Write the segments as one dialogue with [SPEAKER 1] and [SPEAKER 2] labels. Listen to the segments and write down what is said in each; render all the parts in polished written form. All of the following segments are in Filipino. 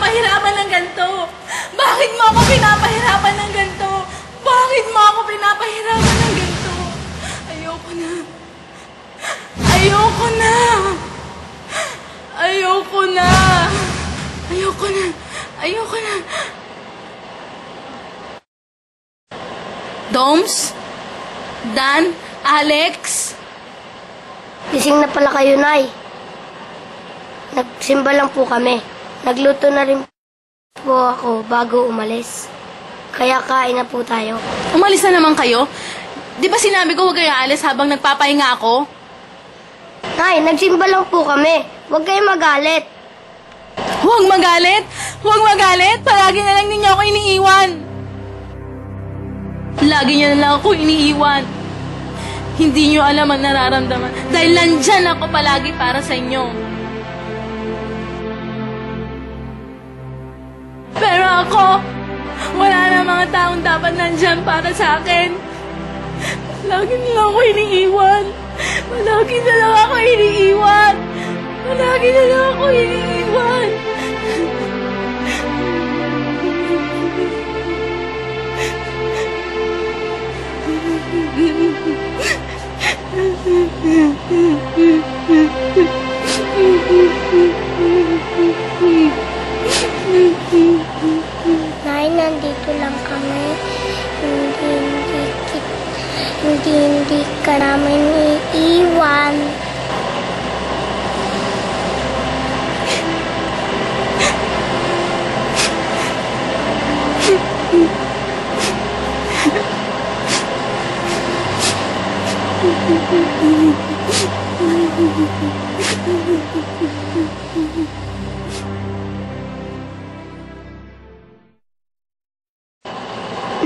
[SPEAKER 1] pinapahirapan ng ganito? Bakit mo ako pinapahirapan ng ganito? Bakit mo ako pinapahirapan ng ganito? Ayoko na. Ayoko na. Ayoko na. Ayoko na. Ayoko na. Doms? Dan? Alex?
[SPEAKER 2] Gising na pala kayo, Nay. Nagsimba lang po kami. Nagluto na rin po ako bago umalis. Kaya kain na po tayo.
[SPEAKER 1] Umalis na naman kayo? Di ba sinabi ko huwag kayo aalis habang nagpapahinga ako?
[SPEAKER 2] Nay, nagsimba lang po kami. Huwag kayo magalit.
[SPEAKER 1] Huwag magalit? Huwag magalit? Palagi na lang ninyo ako iniiwan. Lagi niyo na lang ako iniiwan. Hindi niyo alam ang nararamdaman dahil nandyan ako palagi para sa inyo. Pero ako, wala na mga taong dapat nandyan para sa akin. Lagi na lang ako iniiwan. Palagi na lang ako iniiwan. Palagi na lang ako iniiwan.
[SPEAKER 2] Nay, nandito lang kami. Hindi ka namin iiwan.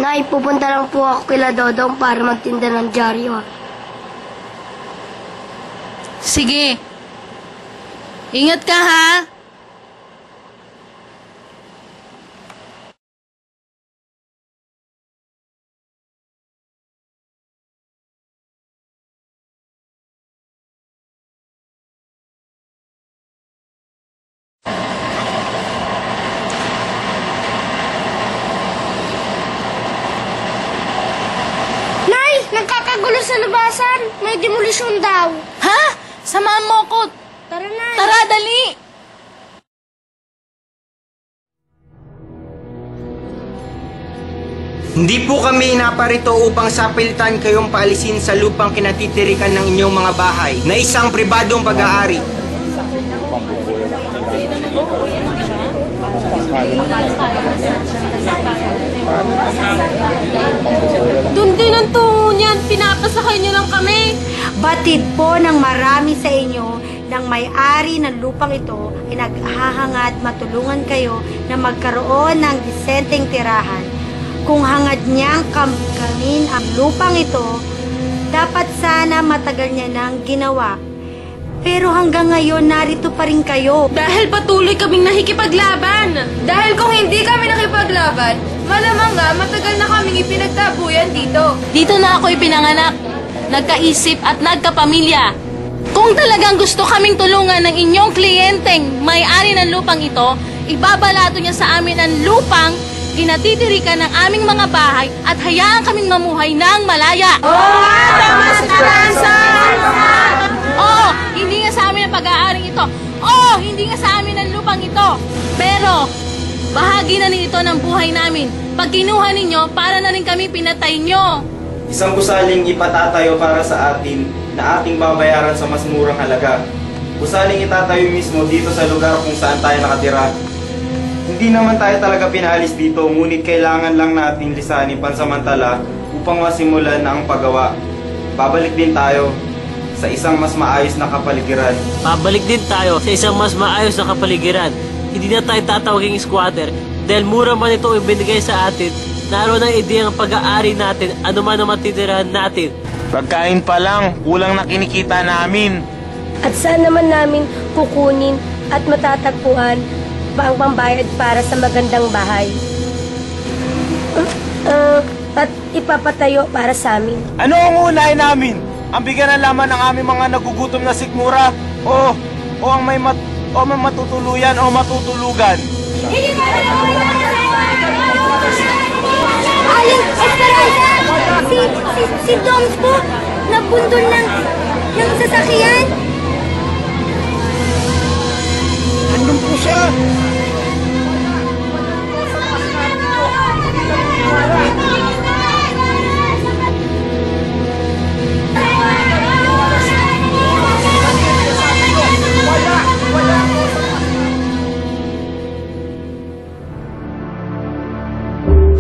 [SPEAKER 2] Nay, pupunta lang po ako kila Dodong para magtinda ng dyaryo.
[SPEAKER 1] Sige. Ingat ka, ha?
[SPEAKER 2] Nagkakagulo sa labasan. May demolisyon daw.
[SPEAKER 1] Ha? Samahan mo ko.
[SPEAKER 2] Tara na.
[SPEAKER 1] Tara, dali.
[SPEAKER 3] Hindi po kami naparito upang sapilitan kayong paalisin sa lupang kinatitirikan ng inyong mga bahay na isang pribadong pag-aari.
[SPEAKER 1] Doon din ang tungo niyan. Pinapasakay niyo lang kami.
[SPEAKER 4] Batid po ng marami sa inyo ng may-ari ng lupang ito ay naghahangad matulungan kayo na magkaroon ng disenteng tirahan. Kung hangad niyang kamkamin ang lupang ito, dapat sana matagal niya nang ginawa. Pero hanggang ngayon, narito pa rin kayo.
[SPEAKER 1] Dahil patuloy kaming nakikipaglaban.
[SPEAKER 5] Dahil kung hindi kami nakipaglaban, malamang nga matagal na kaming ipinagtabuyan dito.
[SPEAKER 1] Dito na ako ipinanganak, nagkaisip at nagkapamilya. Kung talagang gusto kaming tulungan ng inyong kliyenteng may-ari ng lupang ito, ibabalato niya sa amin ang lupang kinatitirikan ng aming mga bahay at hayaan kaming mamuhay ng malaya.
[SPEAKER 5] Tama sa Esperanza!
[SPEAKER 1] Oo, hindi nga sa amin ang pag-aaring ito. Oo, hindi nga sa amin ang lupang ito. Pero, bahagi na rin ito ng buhay namin. Pag kinuha ninyo, para na rin kami pinatay nyo.
[SPEAKER 3] Isang gusaling ipatatayo para sa atin na ating babayaran sa mas murang halaga. Gusaling itatayo mismo dito sa lugar kung saan tayo nakatira. Hindi naman tayo talaga pinaalis dito, ngunit kailangan lang nating lisanin pansamantala upang masimulan na ang paggawa. Babalik din tayo sa isang mas maayos na kapaligiran.
[SPEAKER 6] Pabalik din tayo sa isang mas maayos na kapaligiran. Hindi na tayo tatawaging squatter dahil mura man ito ibinigay sa atin. Naroon ang ideya ng pag-aari natin, ano man ang matitirahan natin.
[SPEAKER 7] Pagkain pa lang, kulang na kinikita namin.
[SPEAKER 2] At saan naman namin kukunin at matatagpuan pa ang pambayad para sa magandang bahay? At ipapatayo para sa amin.
[SPEAKER 7] Ano ang unahin namin? Ang bigyan ng laman ng aming mga nagugutom na sikmura? O may matutuluyan o matutulugan?
[SPEAKER 2] Aling Esperanza! Si Doms po, nabundol ng sasakyan.
[SPEAKER 7] Andun po siya!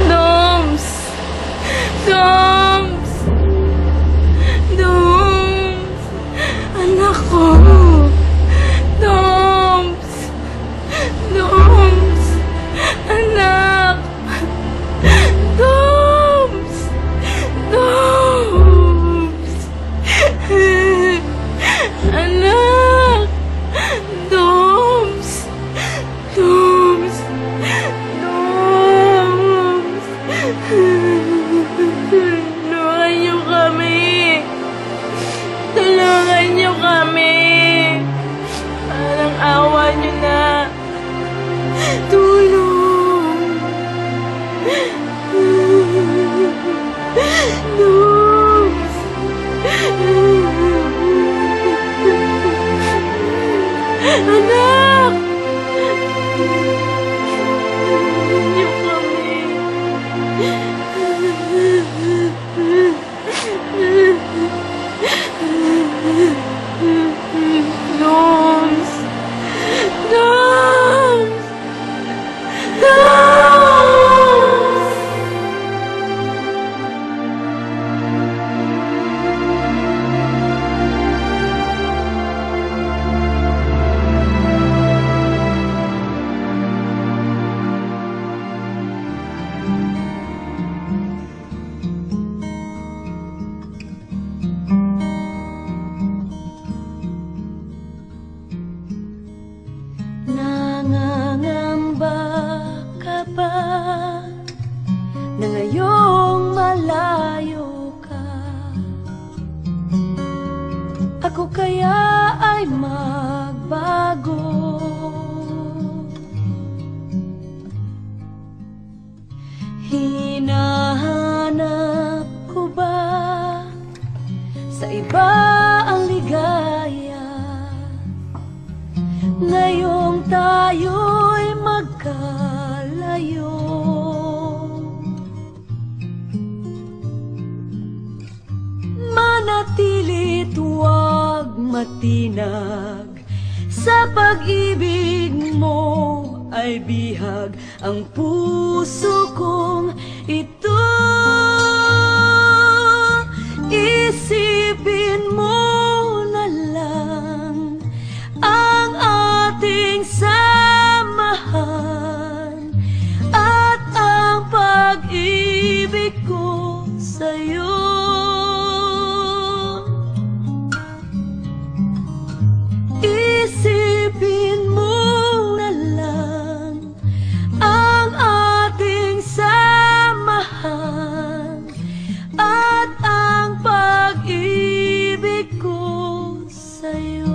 [SPEAKER 1] Doms! Doms! Doms! Anak ko! Doms! Doms! Anak! Doms! Doms! Anak! Doms! Doms! Doms! Tulungan niyo kami! Tulungan niyo kami! Parang awa niyo na! Tulong! Doms! Anak! Tulungan niyo kami! Doms! Doms! Doms!
[SPEAKER 2] Nangangamba ka ba na ngayong malayo ka? Ako kaya ay magbago? Hinahanap ko ba sa iba ang ligaya? Ngayong tayo'y magkalayo, manatili't huwag matinag. Sa pag-ibig mo ay bihag ang puso kong ito. Isipin mo na lang ang ating samahan at ang pag-ibig ko sa'yo. Isipin mo na lang ang ating samahan at ang pag-ibig ko sa'yo.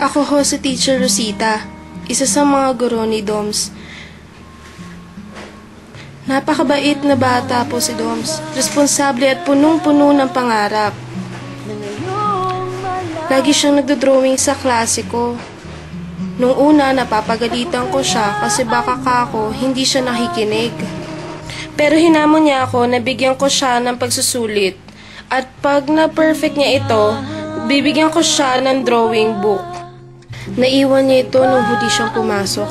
[SPEAKER 8] Ako ho si Teacher Rosita, isa sa mga guro ni Doms. Napakabait na bata po si Doms, responsable at punong-puno ng pangarap. Lagi siyang nagdodrawing sa klase ko. Nung una, napapagalitan ko siya kasi baka kako hindi siya nakikinig. Pero hinamon niya ako na bigyan ko siya ng pagsusulit. At pag na-perfect niya ito, bibigyan ko siya ng drawing book. Naiwan niya ito nung huli siyang pumasok.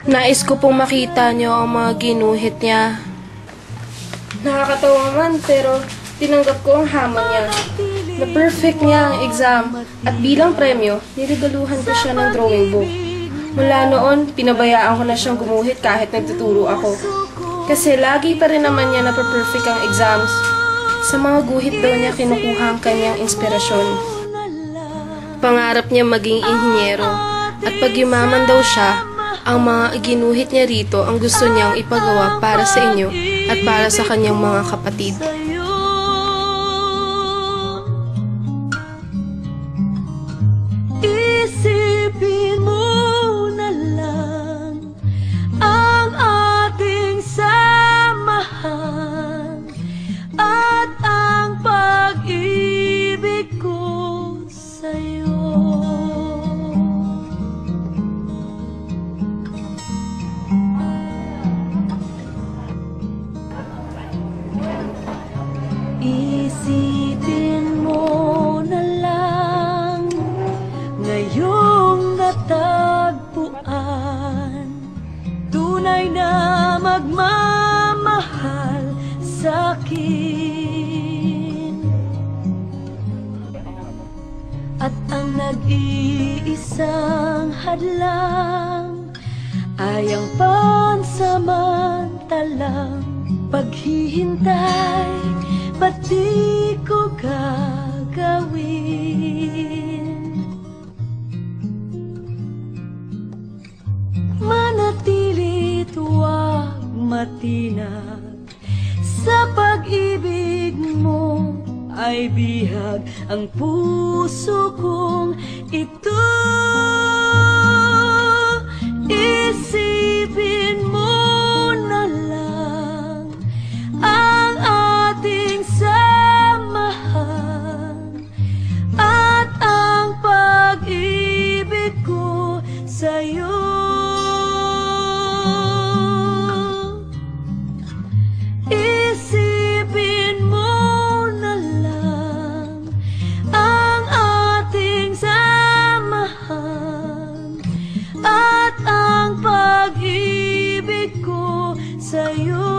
[SPEAKER 8] Nais ko pong makita niyo ang mga ginuhit niya. Nakakatawa man pero tinanggap ko ang hamon niya. Na-perfect niya ang exam at bilang premyo, niregaluhan ko siya ng drawing book. Mula noon, pinabayaan ko na siyang gumuhit kahit nagtuturo ako. Kasi lagi pa rin naman niya na-perfect ang exams. Sa mga guhit daw niya kinukuha ang kanyang inspirasyon. Pangarap niya maging inhinyero at pag yumaman daw siya, Ang mga ginuhit niya rito ang gusto niyang ipagawa para sa inyo at para sa kanyang mga kapatid.
[SPEAKER 9] Isipin mo na lang ang ating samahan at ang pag-ibig ko sa'yo. Isipin mo na lang ngayong natagpuan, tunay na magmamahal sa'kin. At ang nag-iisang hadlang ay ang pansamantalang paghihintay, ba't di ko gagawin? Manatili't huwag matinag, sa pag-ibig mo ay bihag ang puso kong ito. Isipin mo na lang ang ating samahan at ang pag-ibig ko sa'yo. Isipin mo na lang ang ating samahan at ang pag-ibig ko sa'yo.